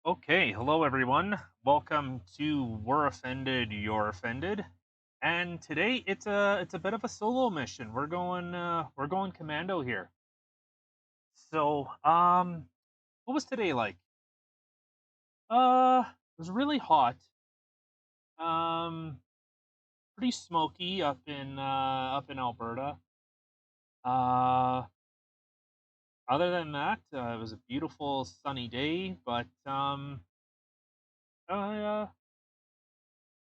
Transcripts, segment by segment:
Okay, hello everyone. Welcome to We're Offended, You're Offended. And today it's a bit of a solo mission. We're going commando here. So, what was today like? It was really hot. Um, Pretty smoky up in Alberta. Uh, Other than that, it was a beautiful sunny day, but uh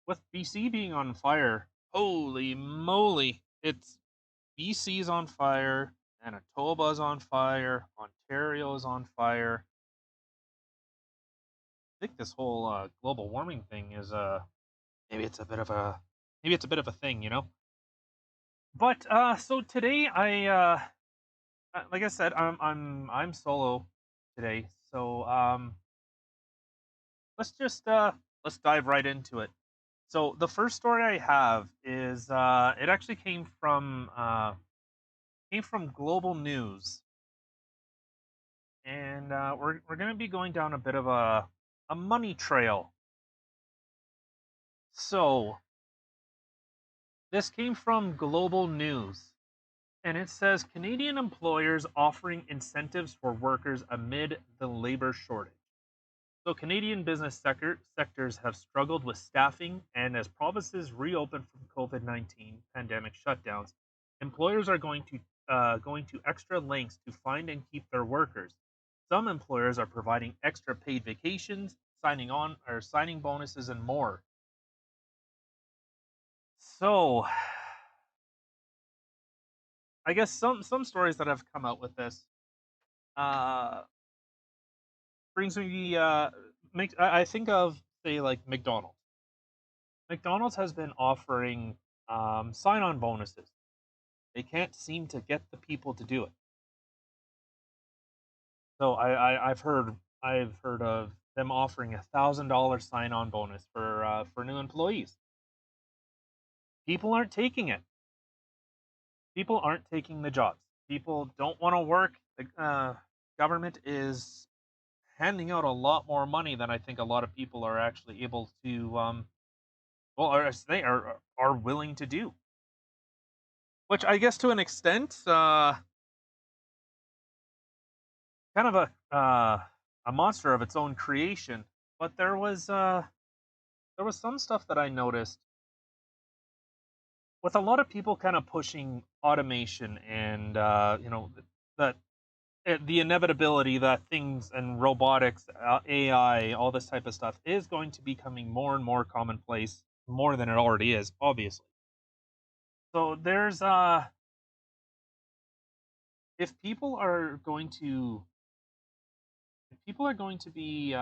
with BC being on fire, holy moly, it's BC's on fire, Manitoba's on fire, Ontario's on fire. I think this whole global warming thing is maybe it's a bit of a maybe it's a bit of a thing. But so today like I said, I'm solo today. So let's just let's dive right into it. So the first story I have is it actually came from Global News, and we're going to be going down a bit of a money trail. So this came from Global News, and it says Canadian employers offering incentives for workers amid the labor shortage. So Canadian business sectors have struggled with staffing, and as provinces reopen from COVID-19 pandemic shutdowns, employers are going to extra lengths to find and keep their workers. Some employers are providing extra paid vacations, signing bonuses, and more. So, I guess some stories that have come out with this uh, brings me makes I think of, say, like McDonald's. McDonald's has been offering sign-on bonuses. They can't seem to get the people to do it. So I've heard of them offering $1,000 sign-on bonus for new employees. People aren't taking it. People aren't taking the jobs. People don't want to work. The government is handing out a lot more money than I think a lot of people are actually able to, well, or as they are willing to do. Which I guess to an extent, kind of a monster of its own creation. But there was some stuff that I noticed with a lot of people kind of pushing automation and that the inevitability that things and robotics, AI, all this type of stuff is going to be becoming more and more commonplace, more than it already is, obviously. So if people are going to if people are going to be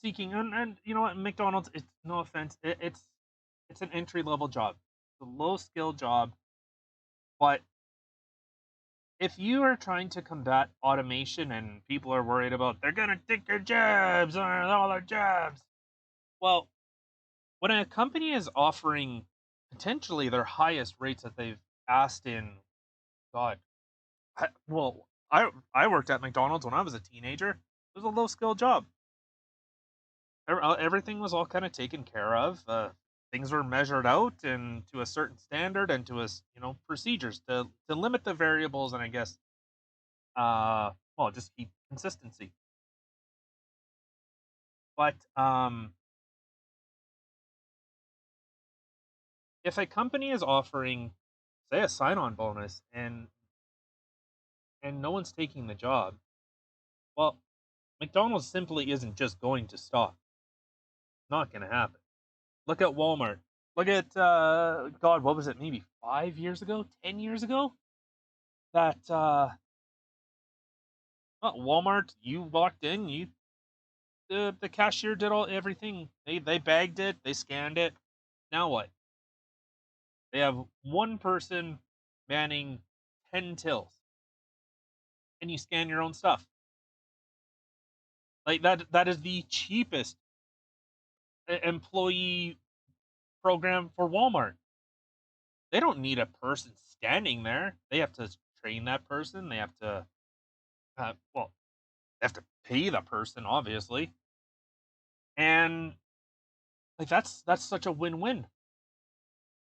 seeking, and you know what, McDonald's, it's no offense, it's an entry level job, it's a low skill job, but if you are trying to combat automation and people are worried about they're gonna take their jobs or all our jobs, well, when a company is offering potentially their highest rates that they've asked in, God, I worked at McDonald's when I was a teenager. It was a low skill job. Everything was all kind of taken care of. Things were measured out and to a certain standard and to procedures to limit the variables, and I guess just keep consistency. But if a company is offering, say, a sign-on bonus and no one's taking the job, well, McDonald's simply isn't just going to stop. Not going to happen. Look at Walmart. Look at God. What was it? Maybe 5 years ago, 10 years ago. That Walmart. You walked in. The cashier did everything. They bagged it. They scanned it. Now what? They have one person manning 10 tills, and you scan your own stuff. Like that is the cheapest employee program for Walmart. They don't need a person standing there. They have to train that person. They have to, well, they have to pay the person, obviously, and like that's such a win-win.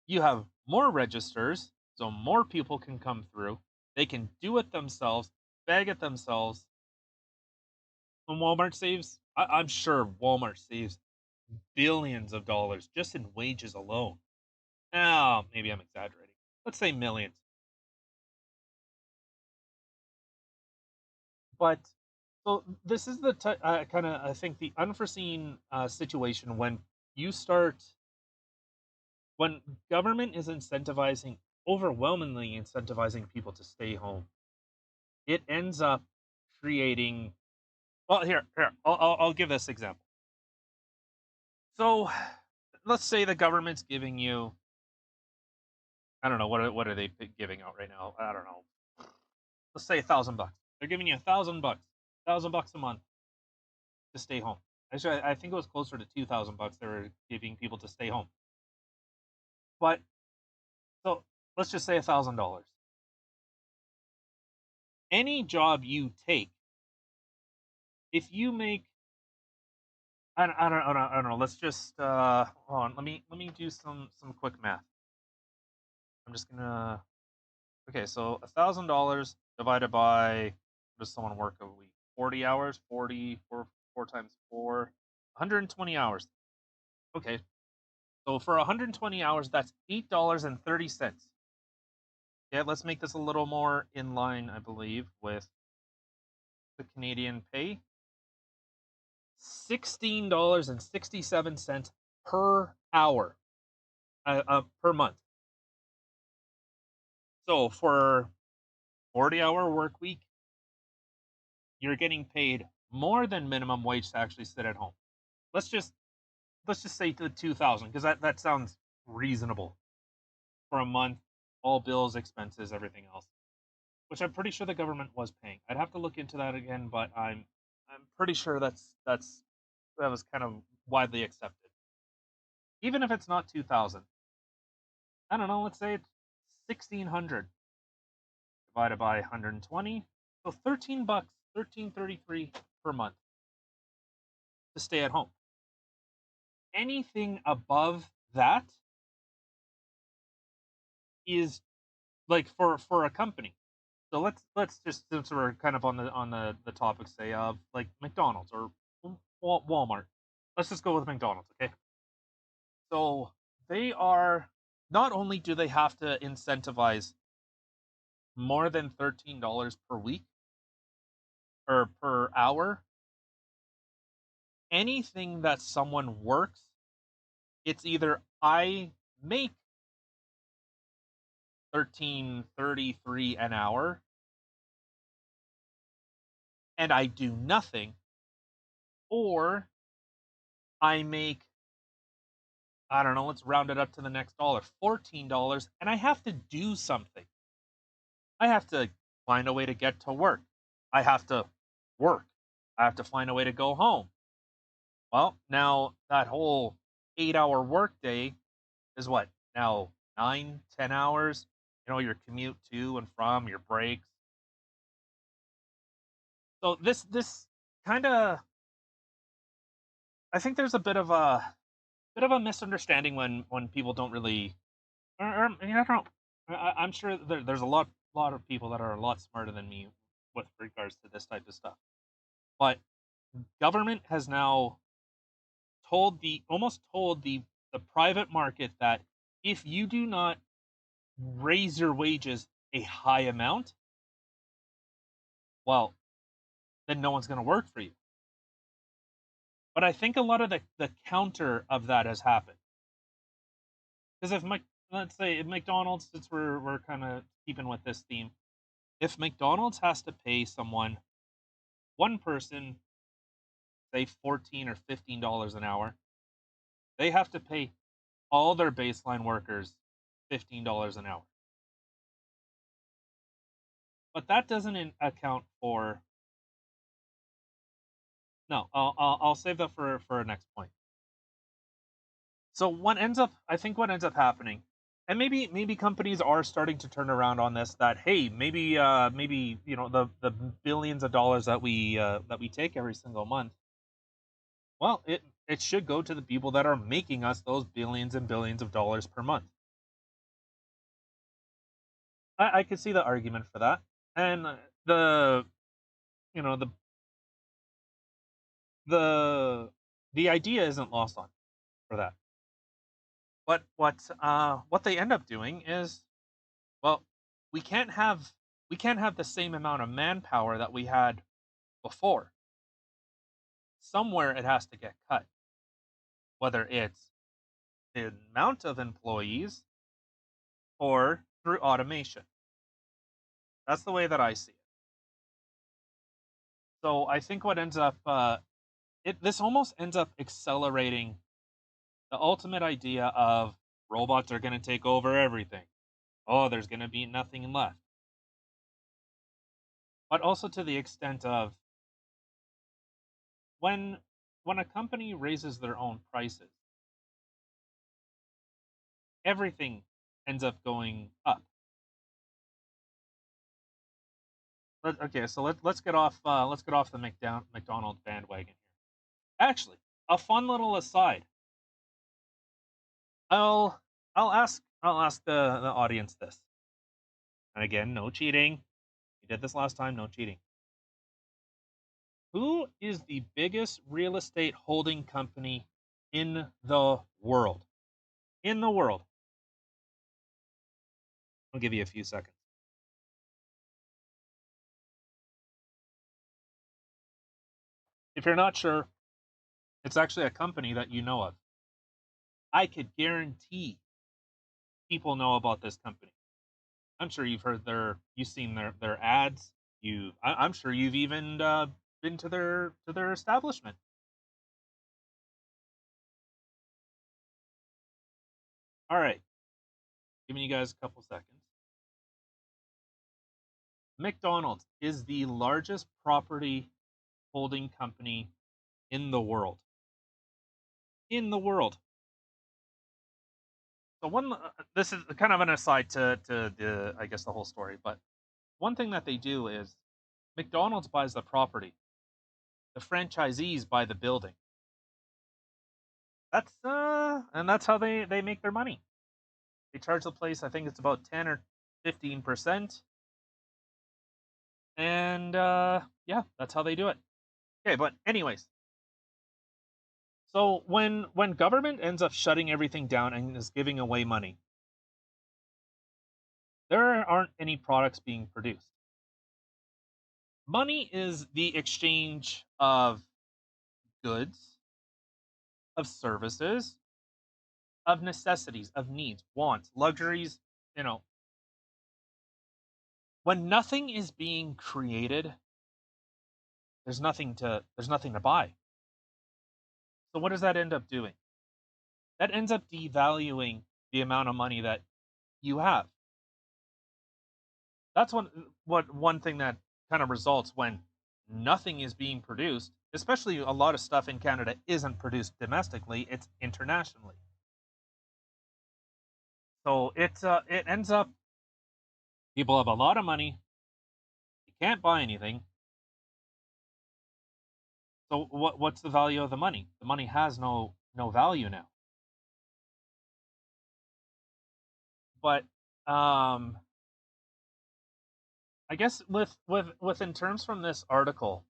You have more registers, so more people can come through. They can do it themselves, bag it themselves, and Walmart saves. I'm sure Walmart saves billions of dollars just in wages alone. Now, maybe I'm exaggerating. Let's say millions. But so this is the kind of, I think, the unforeseen situation when you start when government is incentivizing, overwhelmingly incentivizing people to stay home. It ends up creating. Well, here, I'll give this example. So, let's say the government's giving you, I don't know, what are they giving out right now? I don't know. Let's say $1,000. They're giving you $1,000, $1,000 a month to stay home. Actually, I think it was closer to $2,000 they were giving people to stay home. But so let's just say $1,000. Any job you take, if you make, I don't know. Let's just hold on. Let me do some quick math. I'm just gonna. Okay, so $1,000 divided by, what does someone work a week? 40 hours. 4 times 4. 120 hours. Okay, so for 120 hours, that's $8.30. Yeah, let's make this a little more in line, I believe, with the Canadian pay. $16.67 per hour, per month. So for 40-hour work week, you're getting paid more than minimum wage to actually sit at home. Let's just let's just say to 2,000, because that sounds reasonable for a month, all bills, expenses, everything else, which I'm pretty sure the government was paying. I'd have to look into that again, but I'm pretty sure that was kind of widely accepted. Even if it's not 2,000, I don't know. Let's say it's 1,600 divided by 120, so $13, 13.33 per month to stay at home. Anything above that is like for a company. So let's just, since we're kind of on the topic, say, of like McDonald's or Walmart. Let's just go with McDonald's, okay? So they are, not only do they have to incentivize more than $13 per week or per hour, anything that someone works, it's either I make 13.33 an hour and I do nothing, or I make, I don't know, let's round it up to the next dollar, $14, and I have to do something. I have to find a way to get to work. I have to work. I have to find a way to go home. Well, now that whole 8-hour workday is what? Now 9, 10 hours. Your commute to and from, your breaks. So this kind of, I think there's a bit of a misunderstanding when people don't really, or I don't know. I'm sure there's a lot of people that are a lot smarter than me with regards to this type of stuff. But government has now told the private market that if you do not raise your wages a high amount, well, then no one's going to work for you. But I think a lot of the counter of that has happened. Because let's say if McDonald's, since we're kind of keeping with this theme, if McDonald's has to pay one person, say 14 or $15 an hour, they have to pay all their baseline workers $15 an hour. But that doesn't account for. No, I'll save that for a next point. So I think what ends up happening, And maybe companies are starting to turn around on this. That hey, maybe the billions of dollars that we take every single month. Well, it should go to the people that are making us those billions and billions of dollars per month. I could see the argument for that, and the you know the the idea isn't lost on for that. But what they end up doing is, well, we can't have we can't have the same amount of manpower that we had before. Somewhere it has to get cut, whether it's the amount of employees or through automation. That's the way that I see it. So I think what ends up it this almost ends up accelerating the ultimate idea of robots are going to take over everything. Oh, there's going to be nothing left. But also to the extent of when when a company raises their own prices, everything ends up going up. Okay, so let's get off the McDonald's bandwagon here. Actually, a fun little aside. I'll I'll ask the audience this. And again, no cheating. We did this last time, no cheating. Who is the biggest real estate holding company in the world? In the world. I'll give you a few seconds. If you're not sure, it's actually a company that you know of. I could guarantee people know about this company. I'm sure you've seen their ads. I'm sure you've even been to their establishment. All right, giving you guys a couple seconds. McDonald's is the largest property holding company in the world. In the world. So this is kind of an aside to the I guess the whole story, but one thing that they do is McDonald's buys the property. The franchisees buy the building. That's how they make their money. They charge the place, I think it's about 10 or 15%. And yeah, that's how they do it. Okay, but anyways, so when government ends up shutting everything down and is giving away money, there aren't any products being produced. Money is the exchange of goods, of services, of necessities, of needs, wants, luxuries, you know. When nothing is being created, there's nothing to buy. So what does that end up doing? That ends up devaluing the amount of money that you have. That's one thing that kind of results when nothing is being produced, especially a lot of stuff in Canada isn't produced domestically, it's internationally. So it ends up people have a lot of money, you can't buy anything. So what's the value of the money? The money has no value now. But um I guess within terms from this article,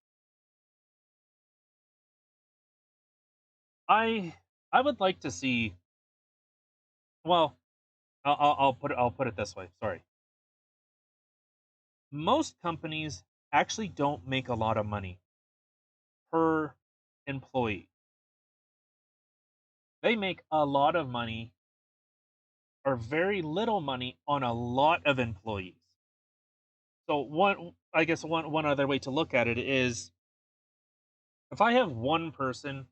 I I would like to see. Well, I'll put it this way. Sorry, most companies actually don't make a lot of money per employee. They make a lot of money or very little money on a lot of employees. So I guess one other way to look at it is if I have one person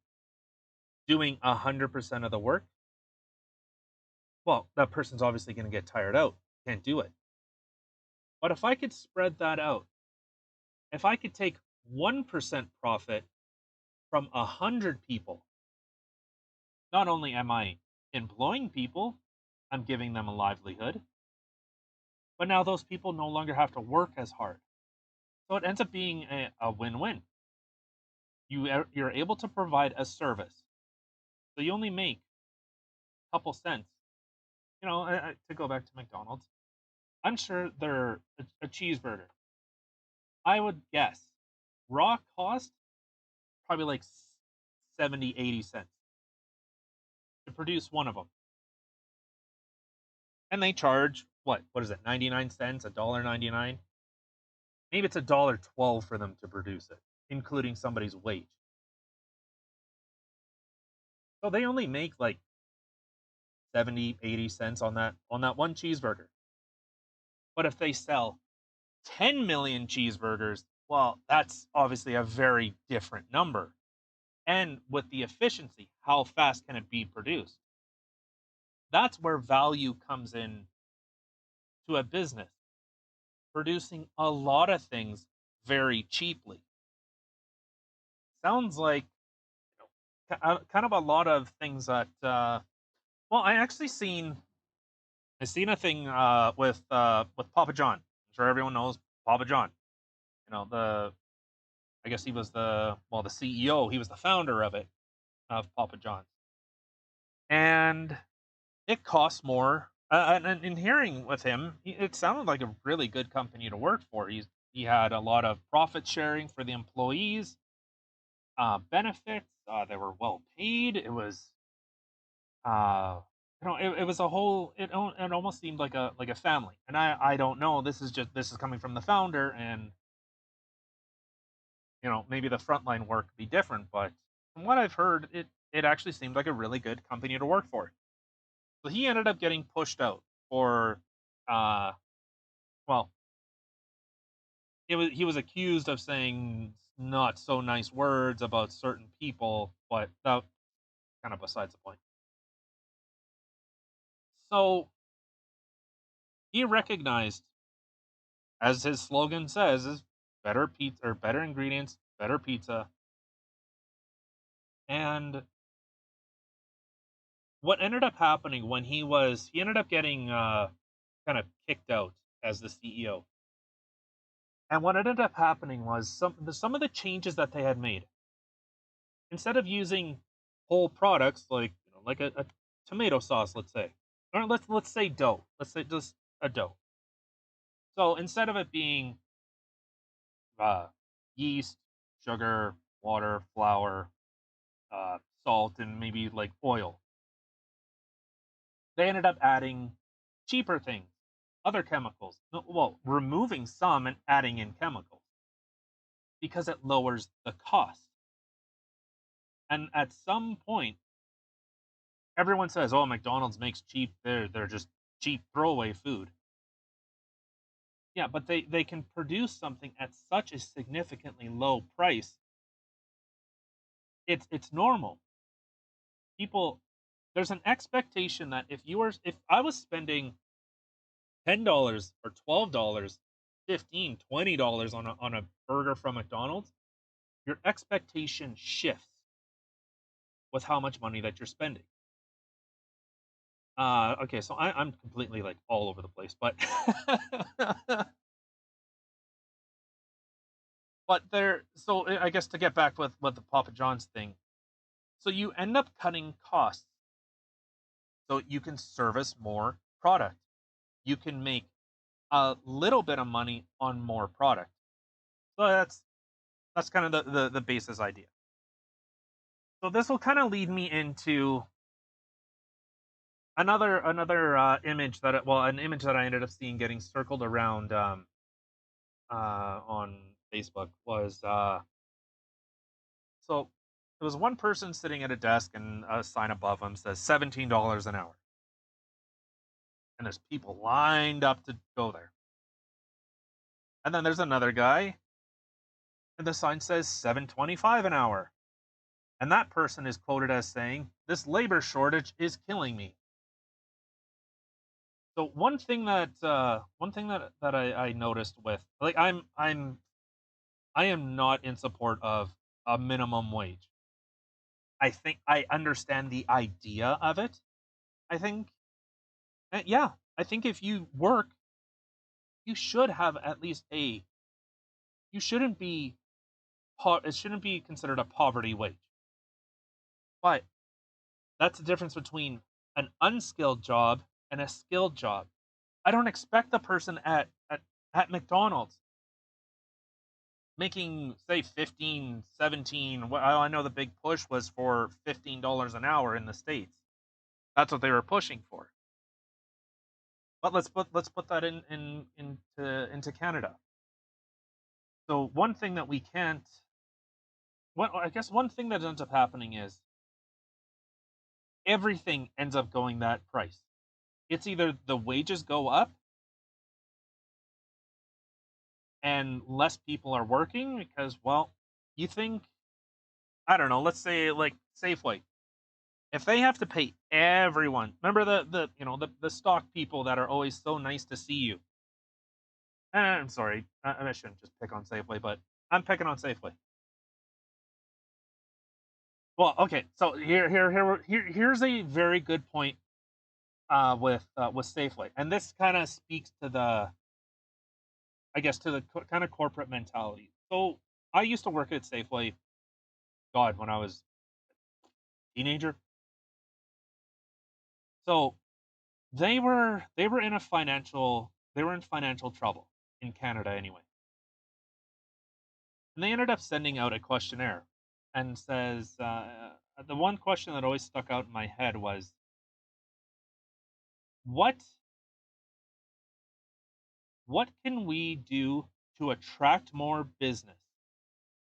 doing 100% of the work, well, that person's obviously going to get tired out, can't do it. But if I could spread that out, if I could take 1% profit from 100 people, not only am I employing people, I'm giving them a livelihood, but now those people no longer have to work as hard. So it ends up being a win-win. You're able to provide a service, so you only make a couple cents. To go back to McDonald's, I'm sure they're a cheeseburger. I would guess raw cost probably like 70, 80 cents to produce one of them, and they charge what is it, 99 cents, $1.99. Maybe it's $1.12 for them to produce it, including somebody's wage. So they only make like 70, 80 cents on that one cheeseburger. But if they sell 10 million cheeseburgers, well, that's obviously a very different number. And with the efficiency, how fast can it be produced? That's where value comes in to a business, producing a lot of things very cheaply. Sounds like kind of a lot of things that well, I seen a thing with Papa John. I'm sure everyone knows Papa John. The I guess he was the CEO. He was the founder of Papa John's, and it costs more. And in hearing with him, it sounded like a really good company to work for. He had a lot of profit sharing for the employees, benefits. They were well paid. It was it was a whole. It almost seemed like a family. And I don't know. This is coming from the founder, and maybe the frontline work be different, but from what I've heard, it actually seemed like a really good company to work for. So he ended up getting pushed out for, uh, well, he was accused of saying not so nice words about certain people, but that kind of besides the point. So he recognized, as his slogan says, is better pizza or better ingredients, better pizza, and what ended up happening when he ended up getting kind of kicked out as the CEO. And what ended up happening was some of the changes that they had made. Instead of using whole products like a tomato sauce, let's say, or let's say dough. Let's say just a dough. So instead of it being uh, yeast, sugar, water, flour, salt, and maybe like oil, they ended up adding cheaper things, other chemicals. No, well, removing some and adding in chemicals because it lowers the cost. And at some point, everyone says, "Oh, McDonald's makes cheap. They're just cheap throwaway food." Yeah, but they can produce something at such a significantly low price. It's normal. People, there's an expectation that if I was spending $10 or $12, 15, $20 on a burger from McDonald's, your expectation shifts with how much money that you're spending. Okay, so I'm completely like all over the place, but I guess to get back with the Papa John's thing, so you end up cutting costs, so you can service more product. You can make a little bit of money on more product. So that's kind of the basis idea. So this will kind of lead me into another image an image that I ended up seeing getting circled around on Facebook was so there was one person sitting at a desk and a sign above him says $17 an hour, and there's people lined up to go there. And then there's another guy, and the sign says 7.25 an hour, and that person is quoted as saying, "This labor shortage is killing me." So one thing that I noticed with like I am not in support of a minimum wage. I think I understand the idea of it. I think And yeah, I think if you work, you should have at least a. You shouldn't be. It shouldn't be considered a poverty wage. But that's the difference between an unskilled job and a skilled job. I don't expect the person at McDonald's making say 15, 17. Well, I know the big push was for $15 an hour in the States. That's what they were pushing for. But let's put that into Canada. So one thing that we can't well, I guess one thing that ends up happening is everything ends up going that price. It's either the wages go up and less people are working because, well, you think, I don't know, let's say like Safeway. If they have to pay everyone, remember the stock people that are always so nice to see you. I'm sorry, I shouldn't just pick on Safeway, but I'm picking on Safeway. Well, okay, so here's a very good point with Safeway, and this kind of speaks to the, I guess, to the kind of corporate mentality. So I used to work at Safeway, God, when I was a teenager. So they were in financial trouble in Canada anyway, and they ended up sending out a questionnaire, and says the one question that always stuck out in my head was what what can we do to attract more business?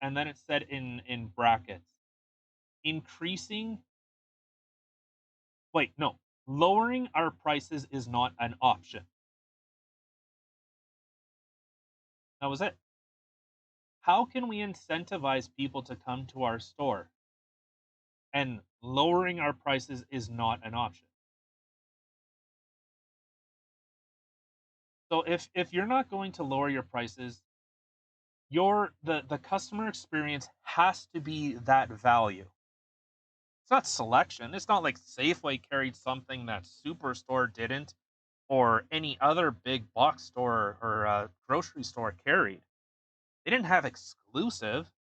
And then it said in brackets, increasing wait, no, lowering our prices is not an option. That was it. How can we incentivize people to come to our store and lowering our prices is not an option? So if you're not going to lower your prices, the customer experience has to be that value. It's not selection. It's not like Safeway carried something that Superstore didn't, or any other big box store or grocery store carried. They didn't have exclusive.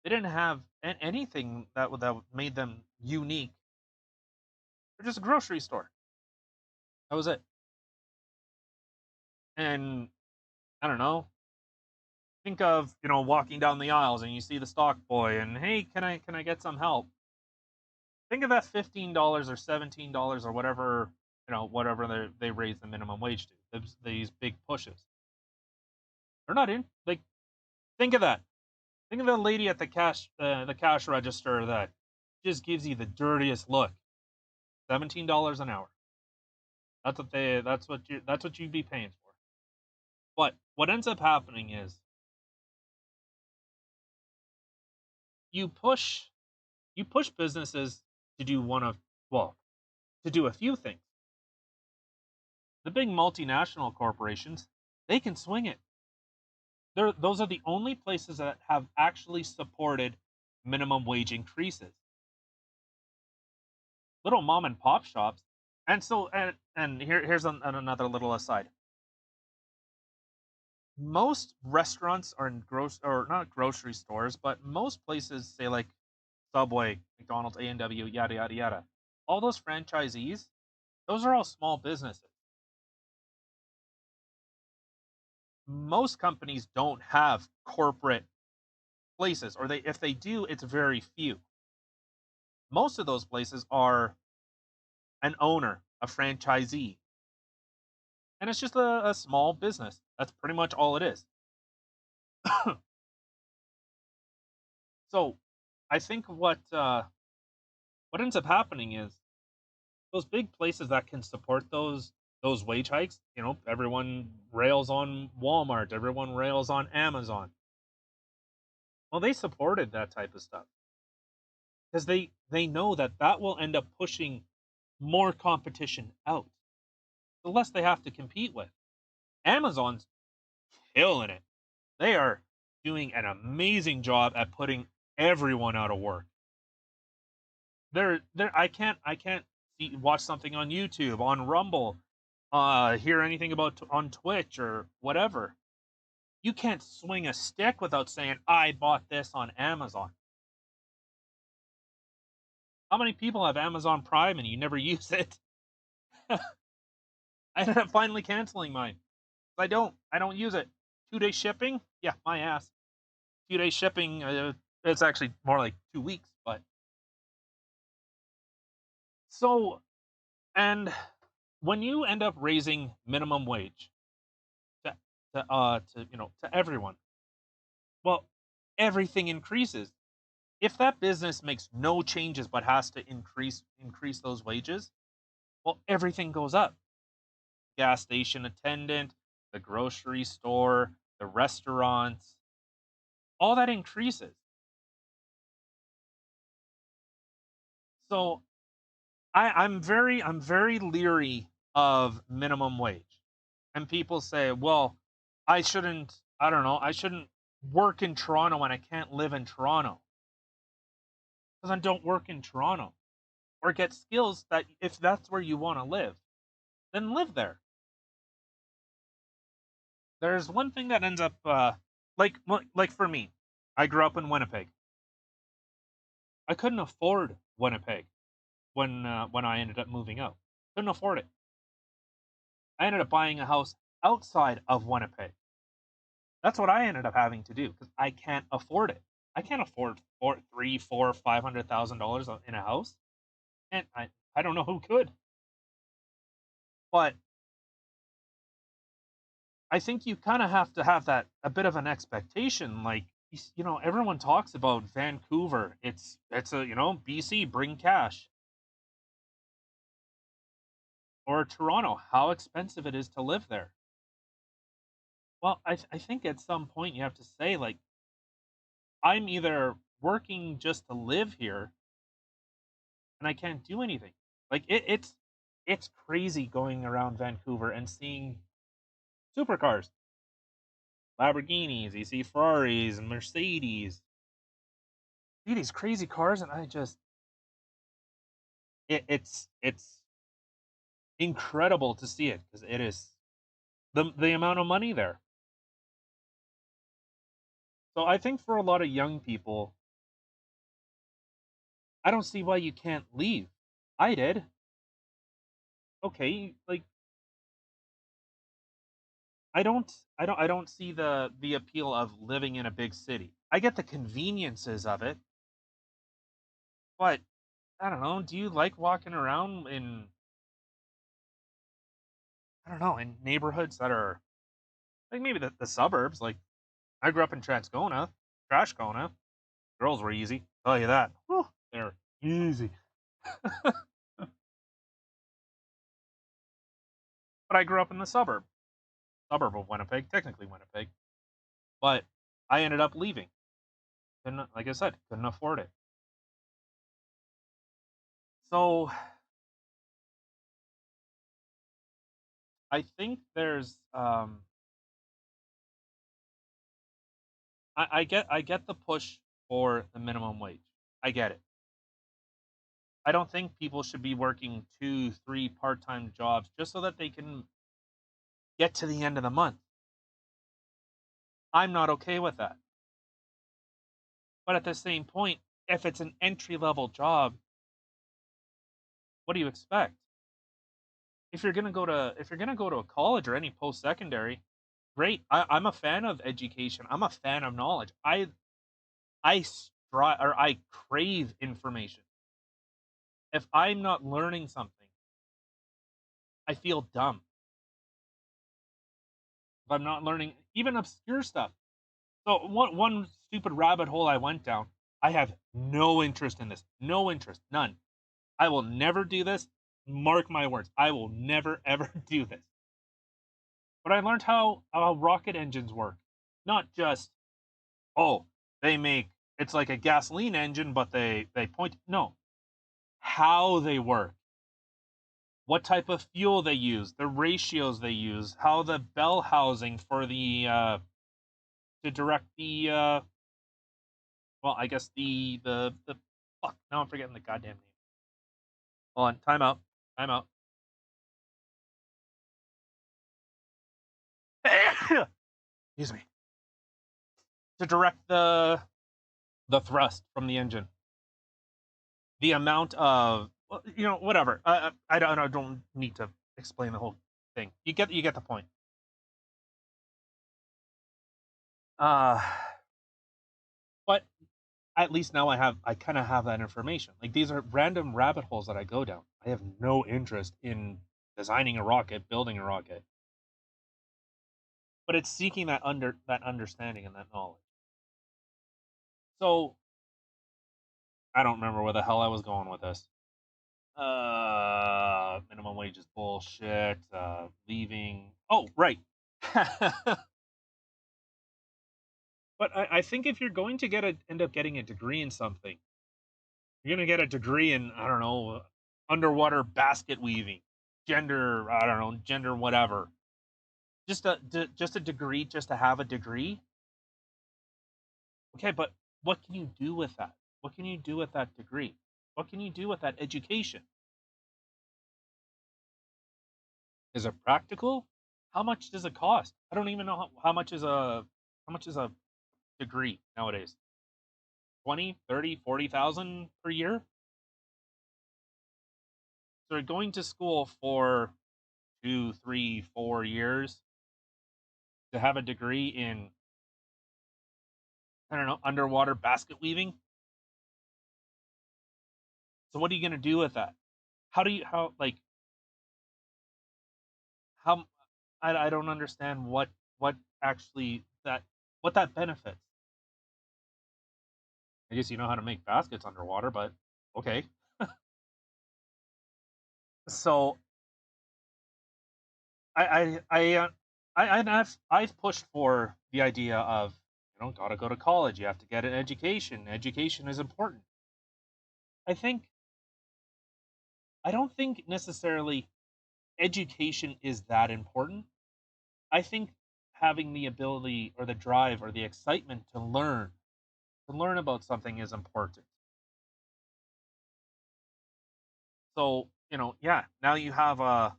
They didn't have anything that made them unique. They're just a grocery store. That was it. And I don't know. Think of walking down the aisles and you see the stock boy and, hey, can I get some help? Think of that $15 or $17 or whatever they raise the minimum wage to. These big pushes. They're not in. Like, think of that. Think of the lady at the cash register that just gives you the dirtiest look. $17 an hour. That's what you'd be paying for. But what ends up happening is you push you push businesses to do to do a few things. The big multinational corporations, they can swing it. Those are the only places that have actually supported minimum wage increases. Little mom and pop shops, and here's another little aside. Most restaurants are in or not grocery stores, but most places, say like Subway, McDonald's, A&W, yada yada yada. All those franchisees, those are all small businesses. Most companies don't have corporate places, or if they do, it's very few. Most of those places are an owner, a franchisee, and it's just a small business. That's pretty much all it is. So, I think what ends up happening is those big places that can support those wage hikes. Everyone rails on Walmart, everyone rails on Amazon. Well, they supported that type of stuff because they know that that will end up pushing more competition out, the less they have to compete with. Amazon's killing it. They are doing an amazing job at putting everyone out of work. I can't watch something on YouTube, on Rumble, hear anything about on Twitch or whatever. You can't swing a stick without saying, I bought this on Amazon. How many people have Amazon Prime and you never use it? I ended up finally canceling mine. I don't use it. 2 day shipping? Yeah, my ass. 2 day shipping, it's actually more like 2 weeks, but so, and when you end up raising minimum wage to to everyone, well, everything increases. If that business makes no changes but has to increase those wages, well, everything goes up. Gas station attendant, the grocery store, the restaurants, all that increases. So I'm very leery of minimum wage. And people say, well, I don't know, I shouldn't work in Toronto when I can't live in Toronto. Because I don't work in Toronto. Or get skills that if that's where you want to live, then live there. There's one thing that ends up like for me, I grew up in Winnipeg. I couldn't afford Winnipeg when I ended up moving out. Couldn't afford it. I ended up buying a house outside of Winnipeg. That's what I ended up having to do because I can't afford it. I can't afford four, three, four, $500,000 in a house, and I don't know who could. But I think you kind of have to have that a bit of an expectation. Like everyone talks about Vancouver. It's a BC, bring cash, or Toronto, how expensive it is to live there. Well, I think at some point you have to say like I'm either working just to live here and I can't do anything. Like it's crazy going around Vancouver and seeing supercars, Lamborghinis, you see Ferraris and Mercedes. See these crazy cars, and I just it's incredible to see it because it is the amount of money there. So I think for a lot of young people, I don't see why you can't leave. I did. Okay, like I don't see the appeal of living in a big city. I get the conveniences of it, but I don't know. Do you like walking around in I don't know in neighborhoods that are like maybe the suburbs? Like I grew up in Transcona, Trashcona. Girls were easy. Tell you that. Whew, they're easy. But I grew up in the suburb of Winnipeg, technically Winnipeg. But I ended up leaving. Couldn't, like I said, couldn't afford it. So I think there's I get the push for the minimum wage. I get it. I don't think people should be working two, three part-time jobs just so that they can get to the end of the month. I'm not okay with that. But at the same point, if it's an entry-level job, what do you expect? If you're gonna go to a college or any post-secondary, great. I'm a fan of education. I'm a fan of knowledge. I strive or I crave information. If I'm not learning something, I feel dumb. If I'm not learning even obscure stuff. So one stupid rabbit hole I went down. I have no interest in this. No interest. None. I will never do this. Mark my words. I will never ever do this. But I learned how rocket engines work. Not just oh, they make it's like a gasoline engine, but they point no. How they work. What type of fuel they use, the ratios they use, how the bell housing for the to direct the well, I guess the fuck. Now I'm forgetting the goddamn name. Hold on, time out. I'm out. Excuse me. To direct the thrust from the engine. The amount of, well, whatever. I don't need to explain the whole thing. You get the point. Uh, but at least now I kind of have that information. Like, these are random rabbit holes that I go down. I have no interest in designing a rocket, building a rocket, but it's seeking that understanding and that knowledge. So I don't remember where the hell I was going with this. Minimum wage is bullshit. Leaving. Oh, right. But I think if you're going to end up getting a degree in something, you're going to get a degree in, I don't know, underwater basket weaving, gender, I don't know, gender whatever. Just a degree, just to have a degree. Okay, but what can you do with that? What can you do with that degree? What can you do with that education? Is it practical? How much does it cost? I don't even know how much is a degree nowadays. 20, 30, 40,000 per year? So you're going to school for 2, 3, 4 years to have a degree in, I don't know, underwater basket weaving. So what are you going to do with that? How I don't understand what actually what that benefits. I guess you know how to make baskets underwater, but okay. So I I I I've pushed for the idea of, gotta go to college. You have to get an education. Education is important. I think I don't think necessarily education is that important. I think having the ability or the drive or the excitement to learn about something is important. So, yeah, now you have a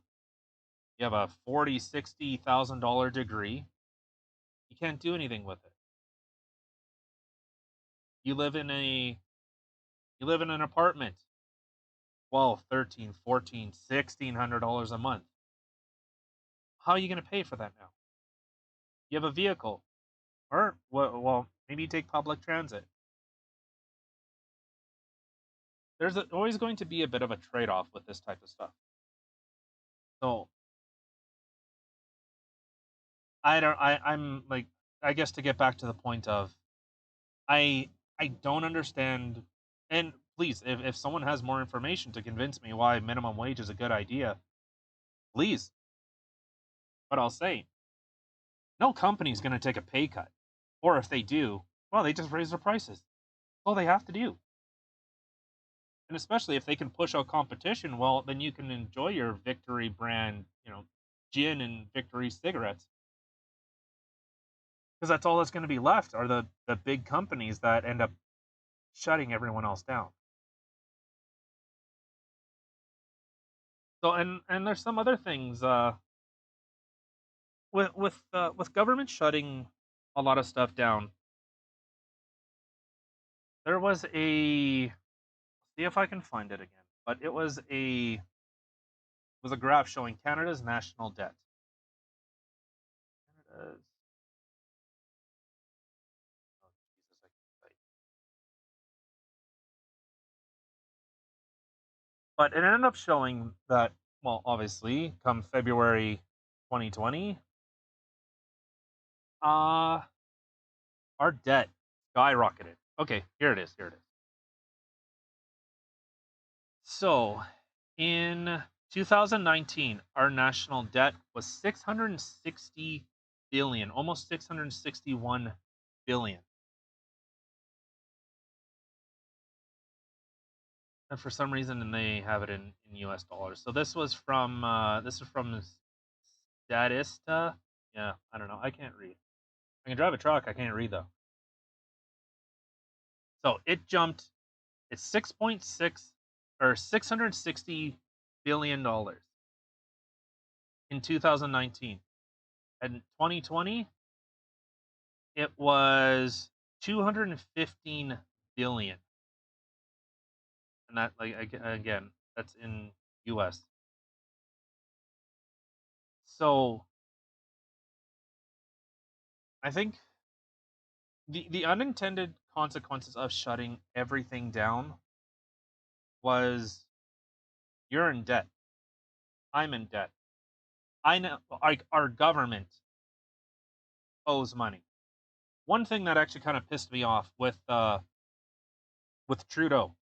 40, $60,000 degree. You can't do anything with it. You live in a you live in an apartment. 12, 13, 14, $1,600 a month. How are you going to pay for that now? You have a vehicle, or well, maybe you take public transit. There's always going to be a bit of a trade-off with this type of stuff. So I don't. I'm like, I guess, to get back to the point of, I I don't understand. And please, if someone has more information to convince me why minimum wage is a good idea, please. But I'll say, no company is going to take a pay cut, or if they do, well, they just raise their prices. All they have to do. And especially if they can push out competition, well, then you can enjoy your Victory brand, gin and Victory cigarettes, because that's all that's going to be left are the big companies that end up shutting everyone else down. So, and there's some other things, with government shutting a lot of stuff down. There was a See if I can find it again, but it was a graph showing Canada's national debt. Canada's, oh, Jesus, I can't type. But it ended up showing that, well, obviously, come February 2020, uh, our debt skyrocketed. Okay, here it is. Here it is. So, in 2019, our national debt was 660 billion, almost 661 billion. And for some reason, and they have it in US dollars. So this is from Statista. Yeah, I don't know. I can't read. I can drive a truck. I can't read though. So it jumped. It's 6.6 or 660. billion in 2019. And 2020, it was 215 billion. And that, like, again, that's in US. So I think the unintended consequences of shutting everything down was you're in debt. I'm in debt. I know, like, our government owes money. One thing that actually kind of pissed me off with Trudeau,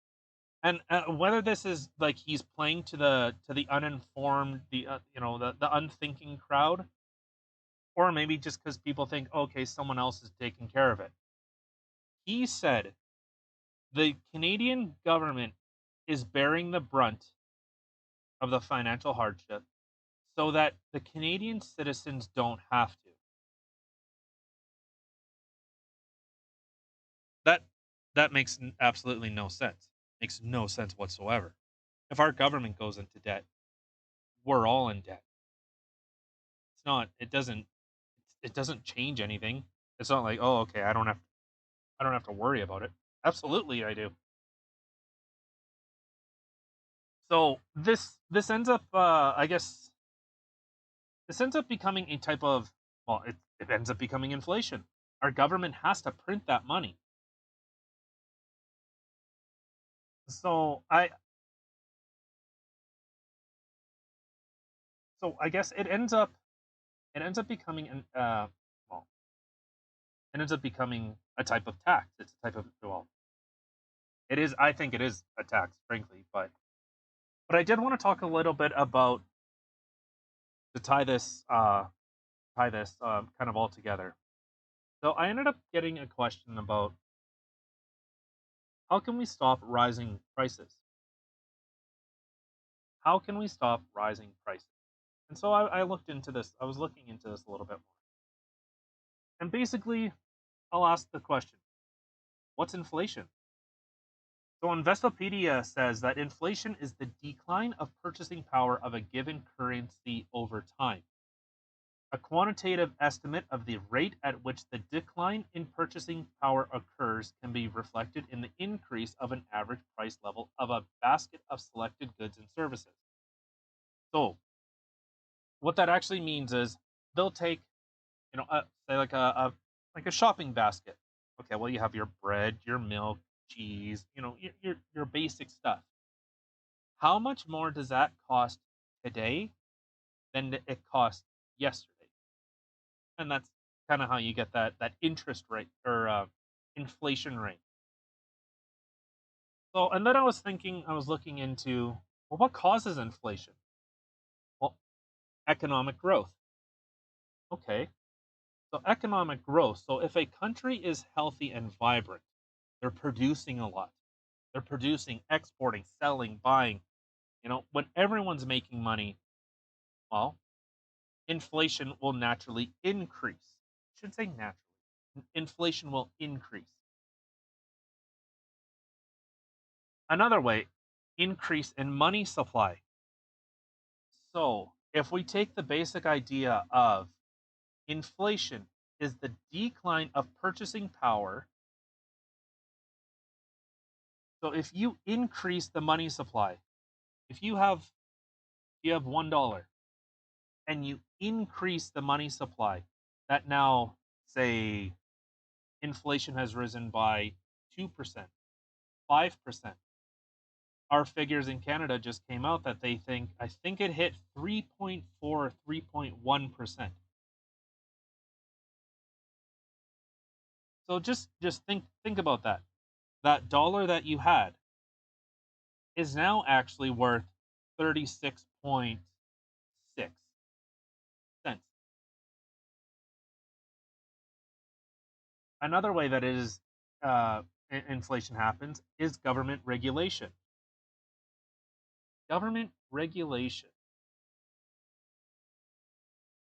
and whether this is like he's playing to the uninformed, the unthinking crowd, or maybe just because people think, okay, someone else is taking care of it. He said the Canadian government is bearing the brunt of the financial hardship so that the Canadian citizens don't have to. That that makes absolutely no sense. Makes no sense whatsoever. If our government goes into debt, we're all in debt. It's not. It doesn't change anything. It's not like, oh, okay, I don't have to worry about it. Absolutely, I do. So this ends up, I guess, this ends up becoming a type of, well, it ends up becoming inflation. Our government has to print that money. So I guess it ends up becoming well, it ends up becoming a type of tax. It's a type of, well, it is, I think it is a tax, frankly, but I did want to talk a little bit about, to tie this kind of all together. So I ended up getting a question about how can we stop rising prices? How can we stop rising prices? And so I looked into this. I was looking into this a little bit more. And basically, I'll ask the question, what's inflation? So Investopedia says that inflation is the decline of purchasing power of a given currency over time. A quantitative estimate of the rate at which the decline in purchasing power occurs can be reflected in the increase of an average price level of a basket of selected goods and services. So, what that actually means is they'll take, say like a shopping basket. Okay, well, you have your bread, your milk, cheese, your basic stuff. How much more does that cost today than it cost yesterday? And that's kind of how you get that interest rate, or inflation rate. So, and then I was looking into, well, what causes inflation? Well, economic growth. Okay, so economic growth. So if a country is healthy and vibrant, they're producing a lot. They're producing, exporting, selling, buying. When everyone's making money, well, inflation will naturally increase. I should say naturally. Inflation will increase. Another way, increase in money supply. So, if we take the basic idea of inflation is the decline of purchasing power, so if you increase the money supply, if you have $1 and you increase the money supply, that now, say, inflation has risen by 2%, 5%. Our figures in Canada just came out that I think it hit 3.4 or 3.1%. So just think about that. That dollar that you had is now actually worth 36.6 cents. Another way that is inflation happens is government regulation. Government regulation.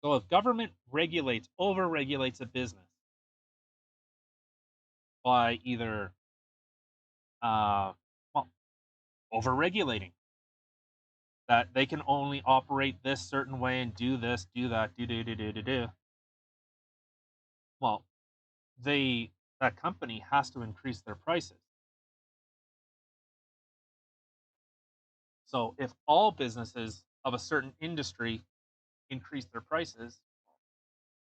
So if government over regulates a business by either, uh, well, over regulating, that they can only operate this certain way and do this, do that, do. Well, they that company has to increase their prices. So if all businesses of a certain industry increase their prices,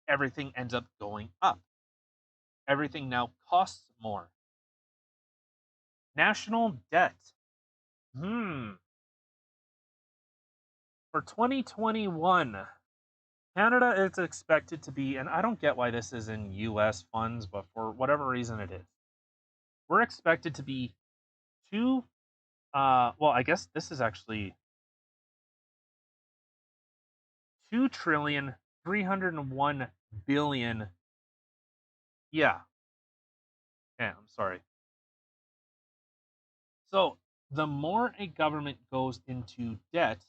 everything ends up going up. Everything now costs more. National debt. Hmm. For 2021, Canada is expected to be, and I don't get why this is in US funds, but for whatever reason it is. We're expected to be two well, I guess this is actually 2,301,000,000,000. Yeah. Yeah, I'm sorry. So, the more a government goes into debt,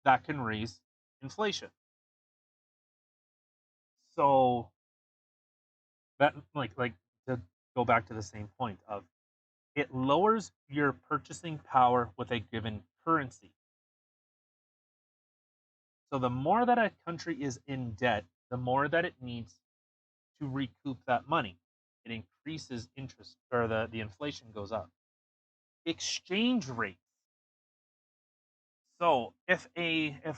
that can raise inflation. So, that like to go back to the same point of it lowers your purchasing power with a given currency. So the more that a country is in debt, the more that it needs to recoup that money. It increases interest or the inflation goes up. Exchange rates. So if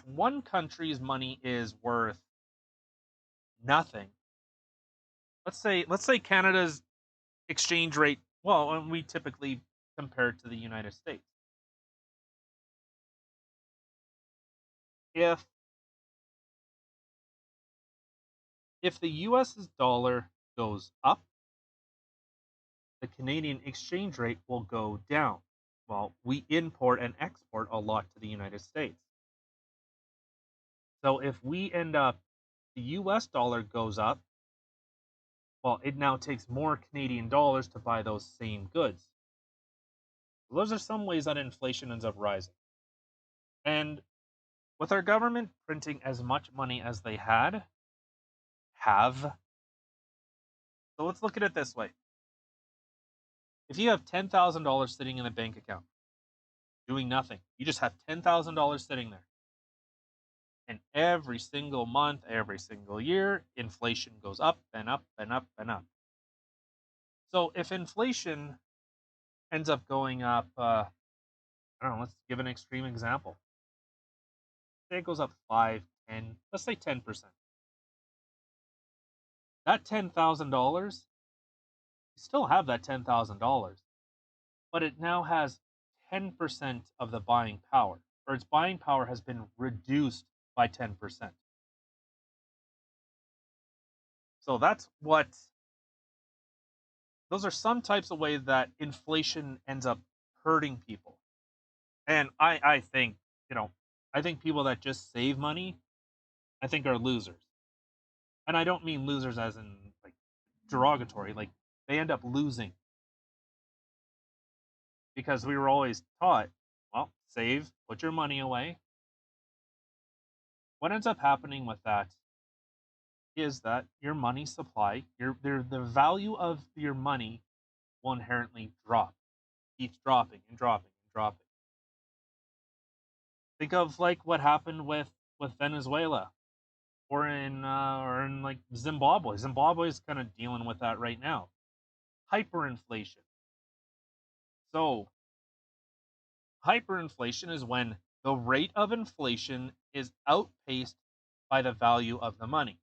one country's money is worth nothing, let's say Canada's exchange rate, well, and we typically compare it to the United States. If if the US's dollar goes up, the Canadian exchange rate will go down. Well, we import and export a lot to the United States. So if we end up, the US dollar goes up, well, it now takes more Canadian dollars to buy those same goods. So those are some ways that inflation ends up rising. And with our government printing as much money as they have, so let's look at it this way. If you have $10,000 sitting in a bank account, doing nothing, you just have $10,000 sitting there. And every single month, every single year, inflation goes up and up and up and up. So if inflation ends up going up, I don't know, let's give an extreme example. Say it goes up 5, 10, let's say 10%. That $10,000, you still have that $10,000, but it now has 10% of the buying power, or its buying power has been reduced by 10%. So those are some types of ways that inflation ends up hurting people. And I think, you know, I think people that just save money, I think are losers. And I don't mean losers as in like derogatory, like they end up losing because we were always taught, well, save, put your money away. What ends up happening with that is that your money supply, the value of your money will inherently drop, keeps dropping and dropping and dropping. Think of like what happened with Venezuela or in like Zimbabwe. Zimbabwe is kind of dealing with that right now. Hyperinflation. So hyperinflation is when the rate of inflation is outpaced by the value of the money.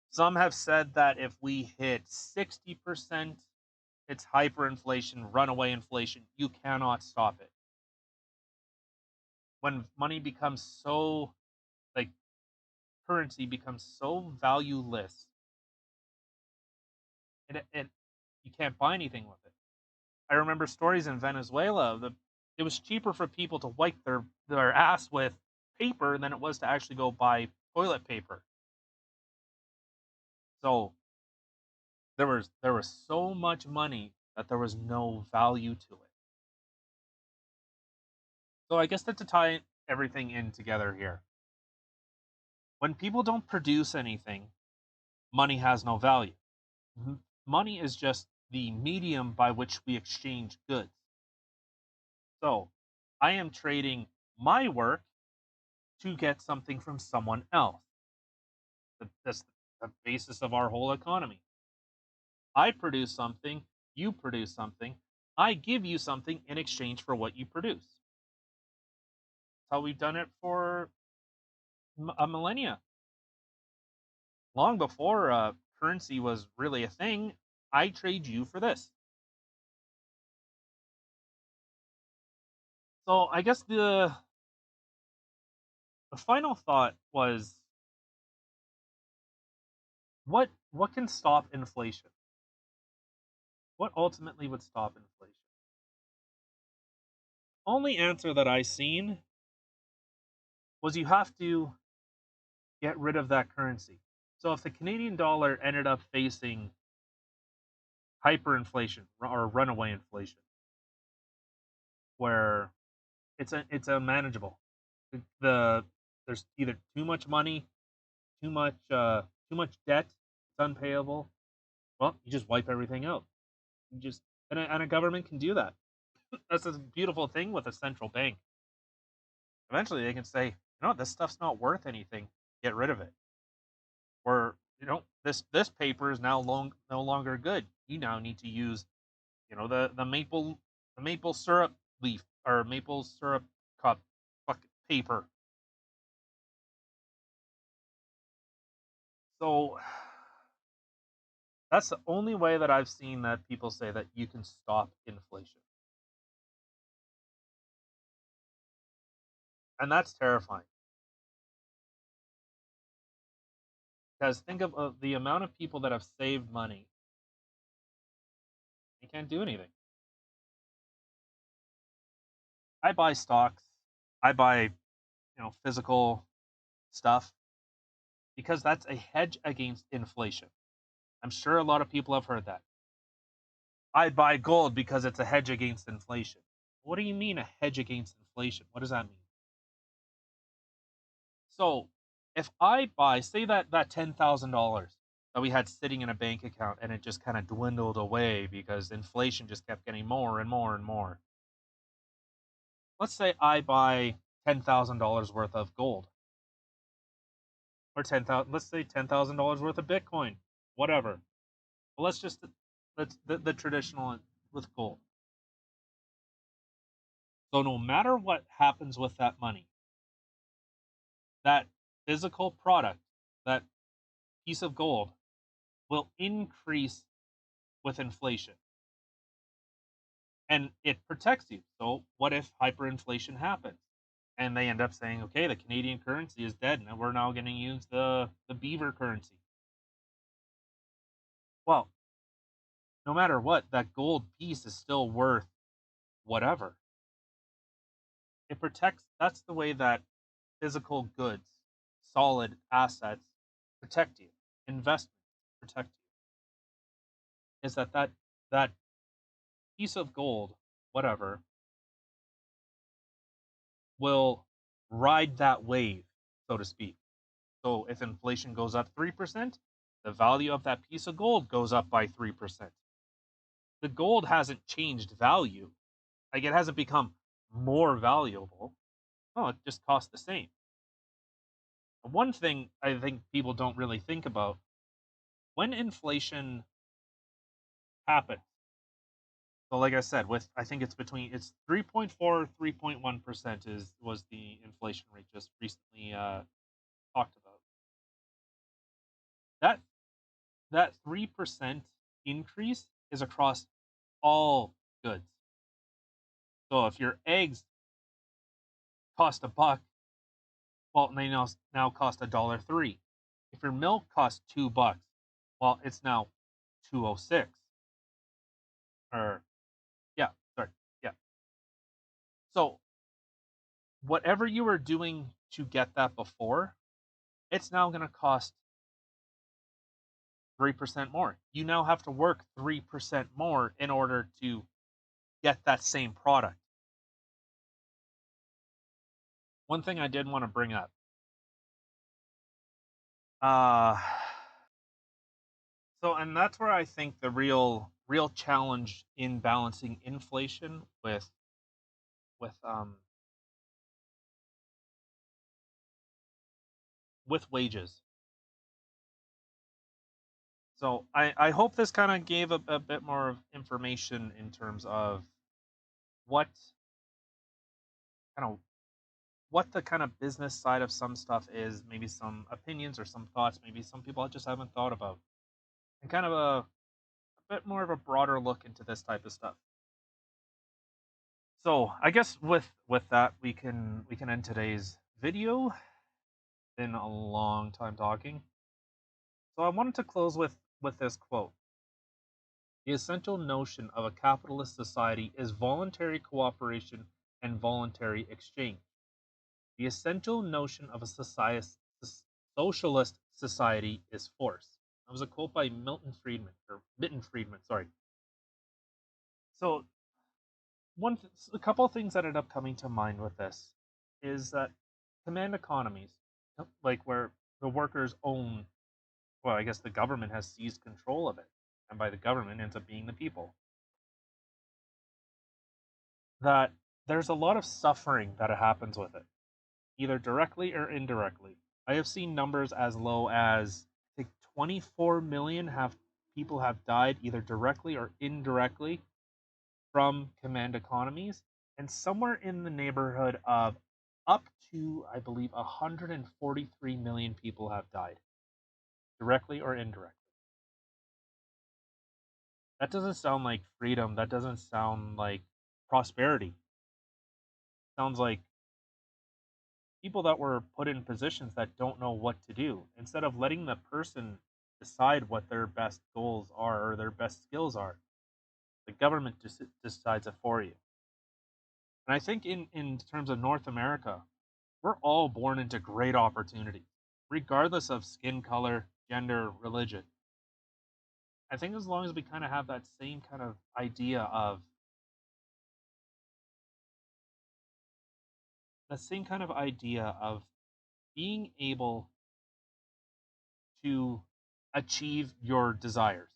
Some have said that if we hit 60%, it's hyperinflation, runaway inflation. You cannot stop it. When money becomes so, like, currency becomes so valueless, it you can't buy anything with it. I remember stories in Venezuela. It was cheaper for people to wipe their ass with paper than it was to actually go buy toilet paper. So there was so much money that there was no value to it. So I guess that to tie everything in together here, when people don't produce anything, money has no value. Money is just the medium by which we exchange goods. So I am trading my work to get something from someone else. That's the basis of our whole economy. I produce something, you produce something, I give you something in exchange for what you produce. That's how we've done it for a millennia. Long before currency was really a thing, I trade you for this. So I guess the final thought was what can stop inflation? What ultimately would stop inflation? Only answer that I seen was you have to get rid of that currency. So if the Canadian dollar ended up facing hyperinflation or runaway inflation, where it's unmanageable, there's either too much money, too much debt, it's unpayable. Well, you just wipe everything out. You just and a government can do that. That's a beautiful thing with a central bank. Eventually, they can say, this stuff's not worth anything. Get rid of it. Or this paper is now no longer good. You now need to use the maple syrup leaf or maple syrup cup bucket paper. So that's the only way that I've seen that people say that you can stop inflation, and that's terrifying. Because think of the amount of people that have saved money, they can't do anything. I buy stocks, I buy physical stuff because that's a hedge against inflation. I'm sure a lot of people have heard that. I buy gold because it's a hedge against inflation. What do you mean a hedge against inflation? What does that mean? So, if I buy, say that $10,000 that we had sitting in a bank account and it just kind of dwindled away because inflation just kept getting more and more and more. Let's say I buy $10,000 worth of gold or 10,000, let's say $10,000 worth of Bitcoin, whatever. Well, let's the traditional with gold. So no matter what happens with that money, that physical product, that piece of gold will increase with inflation and it protects you. So what if hyperinflation happens and they end up saying, okay, the Canadian currency is dead and we're now going to use the beaver currency? Well, no matter what, that gold piece is still worth whatever. It protects, that's the way that physical goods, solid assets protect you. Investments protect you. Is that piece of gold, whatever, will ride that wave, so to speak. So if inflation goes up 3%, the value of that piece of gold goes up by 3%. The gold hasn't changed value. Like it hasn't become more valuable. No, it just costs the same. One thing I think people don't really think about when inflation happens. So like I said, with I think it's 3.4 3.1% is was the inflation rate just recently talked about. That that 3% increase is across all goods. So if your eggs cost a buck, well, they now cost $1.03. If your milk costs $2, well, it's now 2.06. Or yeah, sorry, yeah. So whatever you were doing to get that before, it's now going to cost 3% more. You now have to work 3% more in order to get that same product. One thing I did want to bring up. Uh and that's where I think the real challenge in balancing inflation with with wages. So I hope this kind of gave a bit more of information in terms of what kind of what the kind of business side of some stuff is, maybe some opinions or some thoughts, maybe some people just haven't thought about, and kind of a bit more of a broader look into this type of stuff. So I guess with that we can end today's video. Been a long time talking. So I wanted to close with this quote. The essential notion of a capitalist society is voluntary cooperation and voluntary exchange. The essential notion of a socialist society is force. That was a quote by Milton Friedman, or Mitton Friedman, sorry. So a couple of things that ended up coming to mind with this is that command economies, like where the workers own, well, I guess the government has seized control of it, and by the government ends up being the people. That there's a lot of suffering that happens with it, either directly or indirectly. I have seen numbers as low as I think 24 million people have died either directly or indirectly from command economies, and somewhere in the neighborhood of up to, I believe, 143 million people have died directly or indirectly. That doesn't sound like freedom. That doesn't sound like prosperity. Sounds like people that were put in positions that don't know what to do. Instead of letting the person decide what their best goals are or their best skills are, the government decides it for you. And I think in terms of North America, we're all born into great opportunity, regardless of skin color, gender, religion. I think as long as we kind of have that same kind of idea of being able to achieve your desires,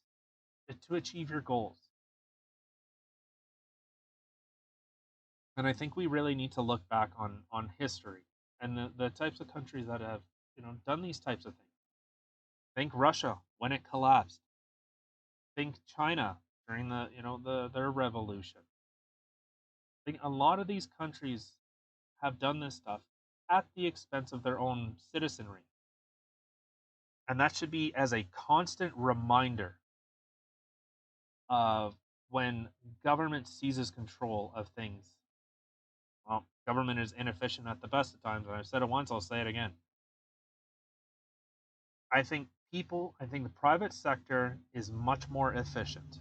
to achieve your goals. And I think we really need to look back on history and the types of countries that have done these types of things. Think Russia when it collapsed. Think China during their revolution. I think a lot of these countries have done this stuff at the expense of their own citizenry. And that should be as a constant reminder of when government seizes control of things. Well, government is inefficient at the best of times, and I've said it once, I'll say it again. I think the private sector is much more efficient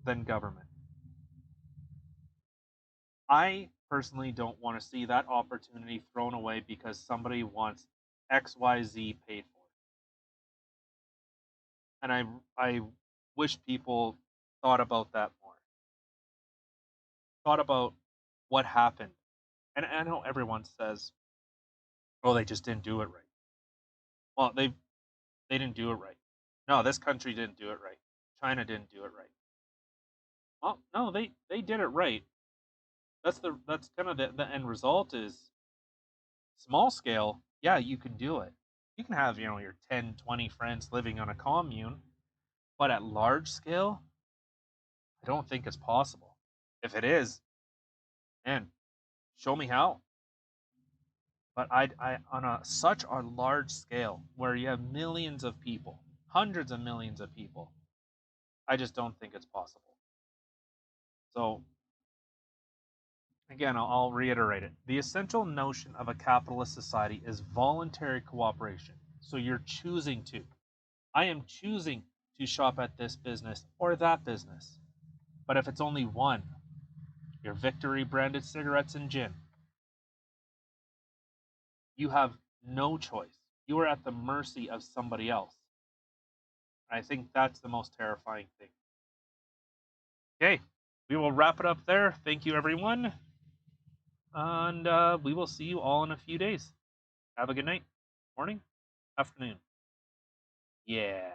than government. I personally don't want to see that opportunity thrown away because somebody wants XYZ paid for. And I wish people thought about that more. Thought about what happened. And I know everyone says, "Oh, they just didn't do it right." Well, they didn't do it right. No, this country didn't do it right. China didn't do it right. Well, no, they did it right. That's kind of the end result is small scale. Yeah, you can do it. You can have, your 10, 20 friends living on a commune, but at large scale, I don't think it's possible. If it is, man, show me how. But I on such a large scale where you have millions of people, hundreds of millions of people, I just don't think it's possible. So again, I'll reiterate it. The essential notion of a capitalist society is voluntary cooperation. So you're choosing to. I am choosing to shop at this business or that business. But if it's only one, your Victory branded cigarettes and gin, you have no choice. You are at the mercy of somebody else. I think that's the most terrifying thing. Okay, we will wrap it up there. Thank you, everyone. And we will see you all in a few days. Have a good night, morning, afternoon. Yeah.